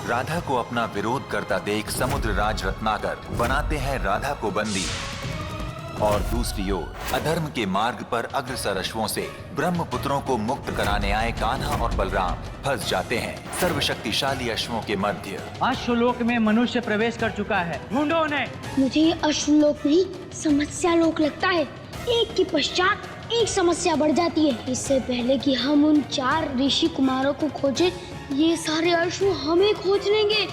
राधा को अपना विरोध करता देख समुद्र राज रत्नाकर बनाते हैं राधा को बंदी और दूसरी ओर अधर्म के मार्ग पर अग्रसर अश्वों से ब्रह्मपुत्रों को मुक्त कराने आए कान्हा और बलराम फंस जाते हैं सर्वशक्तिशाली अश्वों के मध्य। अश्वलोक में मनुष्य प्रवेश कर चुका है, ढूंढो उन्हें। मुझे ये अश्वलोक नहीं समस्या लोक लगता है। एक के पश्चात एक समस्या बढ़ जाती है। इससे पहले कि हम उन 4 ऋषि कुमारों को खोजें, ये सारे अश्व हमें खोज लेंगे।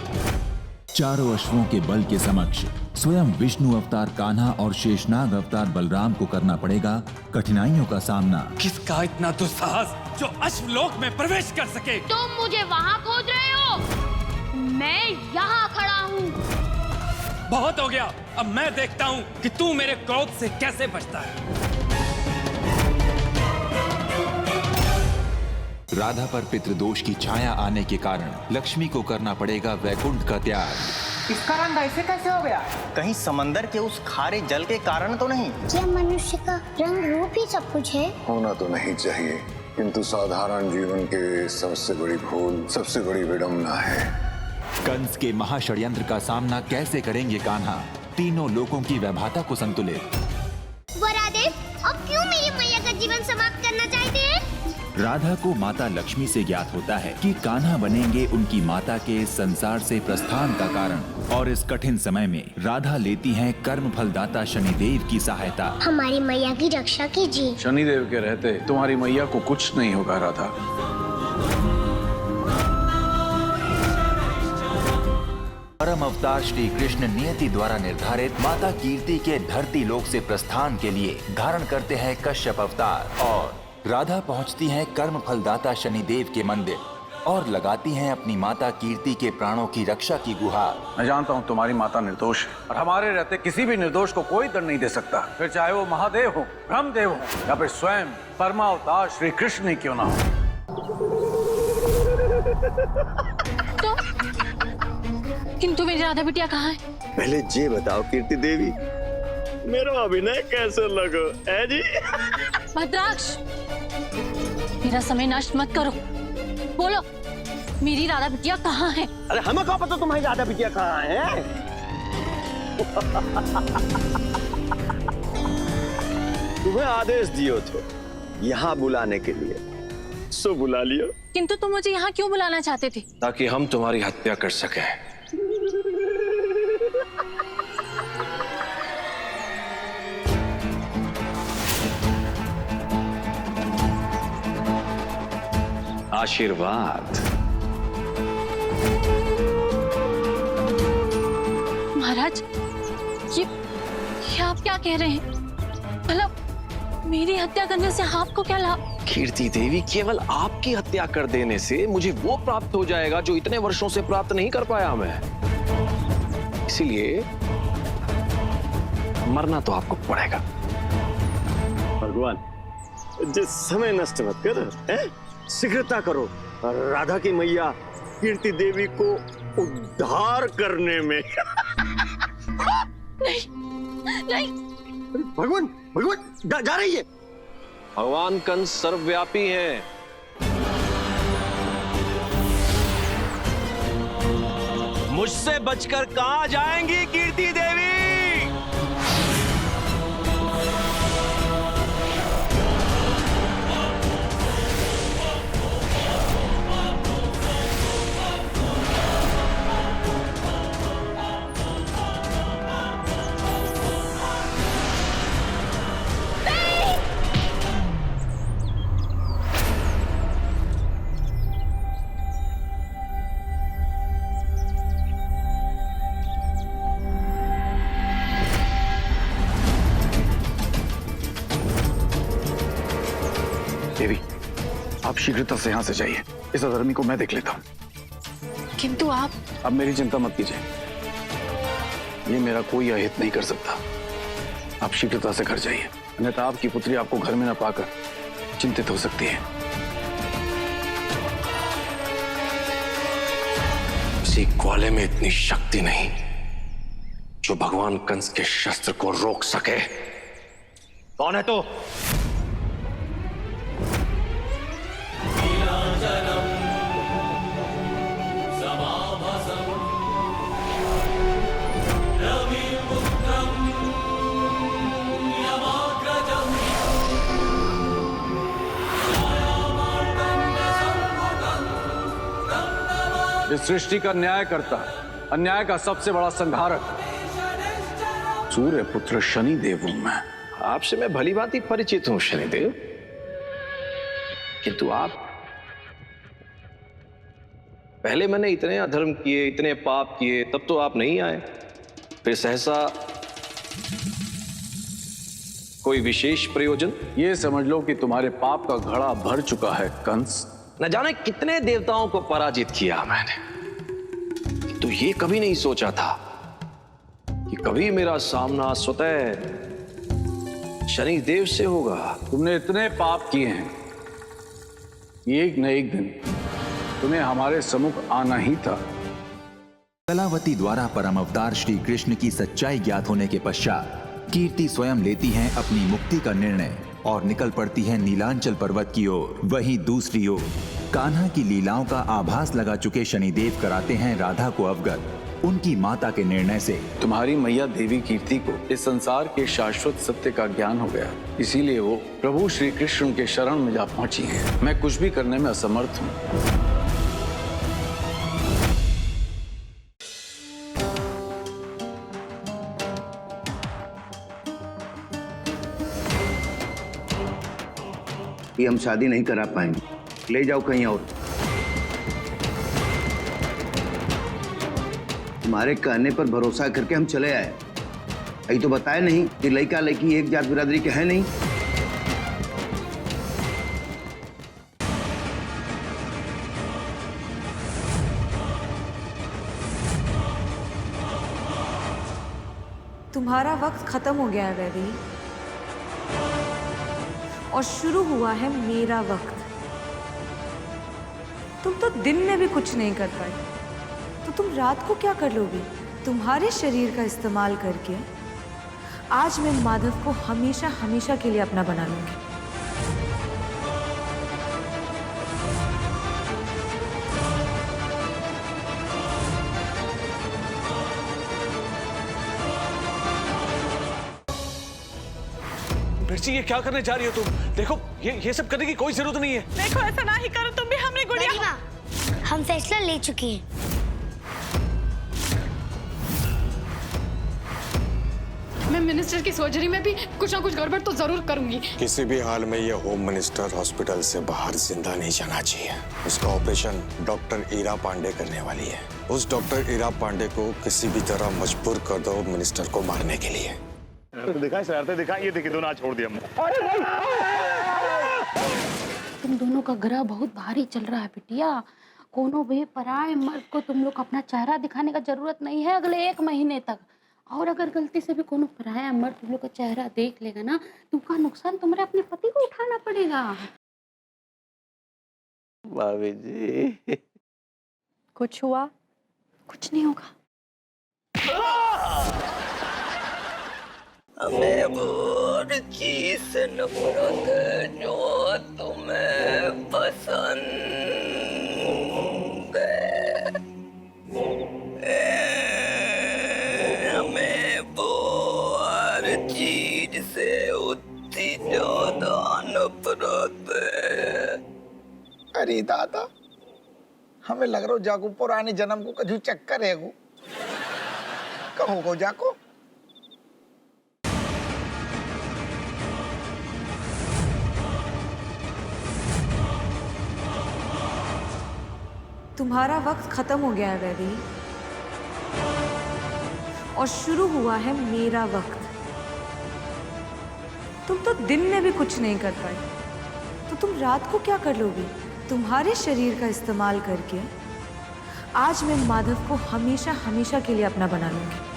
चारों अश्वों के बल के समक्ष स्वयं विष्णु अवतार कान्हा और शेषनाग अवतार बलराम को करना पड़ेगा कठिनाइयों का सामना। किसका इतना दुस्साहस जो अश्वलोक में प्रवेश कर सके? तुम मुझे वहाँ खोज रहे हो, मैं यहाँ खड़ा हूँ। बहुत हो गया, अब मैं देखता हूँ कि तू मेरे क्रोध से कैसे बचता है। राधा पर पितृदोष की छाया आने के कारण लक्ष्मी को करना पड़ेगा वैकुंठ का त्याग। इसका रंग ऐसे कैसे हो गया? कहीं समंदर के उस खारे जल के कारण तो नहीं? क्या मनुष्य का रंग रूप ही सब कुछ है? होना तो नहीं चाहिए, किंतु साधारण जीवन के सबसे बड़ी भूल, सबसे बड़ी विडंबना है। कंस के महाषड्यंत्र का सामना कैसे करेंगे कान्हा? तीनों लोकों की वैभाता को संतुलित। वरादेव, अब क्यों मेरी मैया का जीवन समाप्त करना चाहते हैं? राधा को माता लक्ष्मी से ज्ञात होता है कि कान्हा बनेंगे उनकी माता के संसार से प्रस्थान का कारण और इस कठिन समय में राधा लेती हैं कर्म फलदाता शनिदेव की सहायता। हमारी मैया की रक्षा कीजिए। शनिदेव के रहते तुम्हारी मैया को कुछ नहीं होगा राधा। परम अवतार श्री कृष्ण नियति द्वारा निर्धारित माता कीर्ति के धरती लोक से प्रस्थान के लिए धारण करते हैं कश्यप अवतार और राधा पहुंचती हैं कर्म फलदाता शनिदेव के मंदिर और लगाती हैं अपनी माता कीर्ति के प्राणों की रक्षा की गुहार। मैं जानता हूँ तुम्हारी माता निर्दोष है और हमारे रहते किसी भी निर्दोष को कोई दंड नहीं दे सकता, फिर चाहे वो महादेव हो, ब्रह्मदेव हो या फिर स्वयं परमावतार श्री कृष्ण ही क्यों ना हो। तो किंतु मेरी राधा बिटिया कहाँ है? पहले ये बताओ कीर्ति देवी, मेरा अभिनय कैसे लगा है जी? भद्राक्ष, मेरा समय नष्ट मत करो। बोलो, मेरी राधा बिटिया कहाँ है? अरे हमें क्या पता तुम्हारी राधा बिटिया कहाँ है? तुम्हें आदेश दियो थे यहाँ बुलाने के लिए, सो बुला लियो। किंतु तुम मुझे यहाँ क्यों बुलाना चाहते थे? ताकि हम तुम्हारी हत्या कर सकें। आशीर्वाद। महाराज, ये आप क्या कह रहे हैं? मतलब मेरी हत्या करने से आपको क्या लाभ? कीर्ति देवी, केवल आपकी हत्या कर देने से मुझे वो प्राप्त हो जाएगा जो इतने वर्षों से प्राप्त नहीं कर पाया मैं। इसीलिए मरना तो आपको पड़ेगा। भगवान, जिस समय नष्ट मत कर, शीघ्रता करो राधा की मैया कीर्ति देवी को उद्धार करने में। नहीं, नहीं। भगवान, भगवान जा रही है। भगवान कंस सर्वव्यापी हैं। मुझसे बचकर कहां जाएंगी कीर्ति देवी? देवी, आप शीघ्रता से यहाँ से जाइए। इस अधर्मी को मैं देख लेता हूँ। किंतु आप। अब मेरी चिंता मत कीजिए, ये मेरा कोई अहित नहीं कर सकता। आप शीघ्रता से घर जाइए, अन्यथा आपकी पुत्री आपको घर में न पाकर चिंतित हो सकती है। किसी ग्वाले में इतनी शक्ति नहीं जो भगवान कंस के शस्त्र को रोक सके। कौन है तो? इस सृष्टि का न्यायकर्ता, अन्याय का सबसे बड़ा संहारक सूर्य पुत्र शनिदेव हूं मैं। आपसे मैं भली भांति परिचित हूं शनिदेव, किंतु आप, पहले मैंने इतने अधर्म किए, इतने पाप किए, तब तो आप नहीं आए। फिर सहसा कोई विशेष प्रयोजन? ये समझ लो कि तुम्हारे पाप का घड़ा भर चुका है कंस। न जाने कितने देवताओं को पराजित किया मैंने, तो ये कभी नहीं सोचा था कि कभी मेरा सामना स्वतः शनिदेव से होगा। तुमने इतने पाप किए हैं कि एक न एक दिन तुम्हें हमारे सम्मुख आना ही था। कलावती द्वारा परम अवतार श्री कृष्ण की सच्चाई ज्ञात होने के पश्चात कीर्ति स्वयं लेती हैं अपनी मुक्ति का निर्णय और निकल पड़ती है नीलांचल पर्वत की ओर। वहीं दूसरी ओर कान्हा की लीलाओं का आभास लगा चुके शनिदेव कराते हैं राधा को अवगत उनकी माता के निर्णय से। तुम्हारी मैया देवी कीर्ति को इस संसार के शाश्वत सत्य का ज्ञान हो गया, इसीलिए वो प्रभु श्री कृष्ण के शरण में जा पहुंची हैं। मैं कुछ भी करने में असमर्थ हूँ। कि हम शादी नहीं करा पाएंगे, ले जाओ कहीं और। तुम्हारे कहने पर भरोसा करके हम चले आए। अभी तो बताया नहीं कि लड़का लड़की एक जात बिरादरी के है नहीं। तुम्हारा वक्त खत्म हो गया है वैदेही, और शुरू हुआ है मेरा वक्त। तुम तो दिन में भी कुछ नहीं कर पाए, तो तुम रात को क्या कर लोगी? तुम्हारे शरीर का इस्तेमाल करके आज मैं माधव को हमेशा हमेशा के लिए अपना बना लूंगी। मिर्ची, ये क्या करने जा रही हो तुम? देखो, ये सब करने की कोई जरूरत नहीं है। देखो, ऐसा ना ही करो तुम भी। हमने गुड़िया, हम फैसला ले चुके हैं। मैं मिनिस्टर की सर्जरी में भी कुछ ना कुछ गड़बड़ तो जरूर करूंगी। किसी भी हाल में ये होम मिनिस्टर हॉस्पिटल से बाहर जिंदा नहीं जाना चाहिए। उसका ऑपरेशन डॉक्टर ईरा पांडे करने वाली है। उस डॉक्टर ईरा पांडे को किसी भी तरह मजबूर कर दो मिनिस्टर को मारने के लिए। दिखाई शरारतें दिखाई, ये देखिए दोनों आज छोड़ दिया हमने। तुम दोनों का ग्रह बहुत भारी चल रहा है बिटिया। कोनो भी पराये मर्द को तुम लोग अपना चेहरा दिखाने का जरूरत नहीं है अगले 1 महीने तक। और अगर गलती से भी कोनो पराया मर्द तुम लोग का चेहरा देख लेगा ना, तुमका नुकसान तुम्हारे अपने पति को उठाना पड़ेगा। भाभी जी, कुछ हुआ? कुछ नहीं होगा। हमें वो चीज से नफरत है जो तुम्हें पसंद है। हमें वो हर चीज से उतनी ज्यादा नफरत है। अरे दादा, हमें लग रहा हो जाको पुराने जन्म को कजू चक्कर है। कहो को जाको। तुम्हारा वक्त खत्म हो गया है वैदेही, और शुरू हुआ है मेरा वक्त। तुम तो दिन में भी कुछ नहीं कर पाए, तो तुम रात को क्या कर लोगी? तुम्हारे शरीर का इस्तेमाल करके आज मैं माधव को हमेशा हमेशा के लिए अपना बना लूंगी।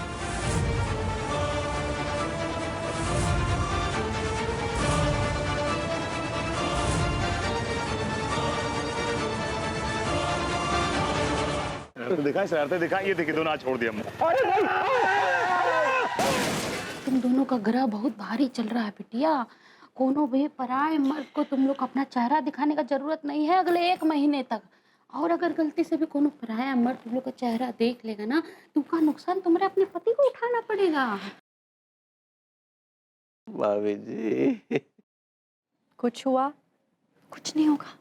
दिखाई शरारतें दिखाई, ये देखिए दोनों आज छोड़ दिया हमने। तुम दोनों का ग्रह बहुत भारी चल रहा है बिटिया। कोनो भी पराये मर्द को तुम लोग अपना चेहरा दिखाने का जरूरत नहीं है अगले 1 महीने तक। और अगर गलती से भी कोनो पराया मर्द तुम लोग का चेहरा देख लेगा ना, तुमका नुकसान तुम्हारे अपने पति को उठाना पड़ेगा। भाभी जी, कुछ हुआ? कुछ नहीं होगा।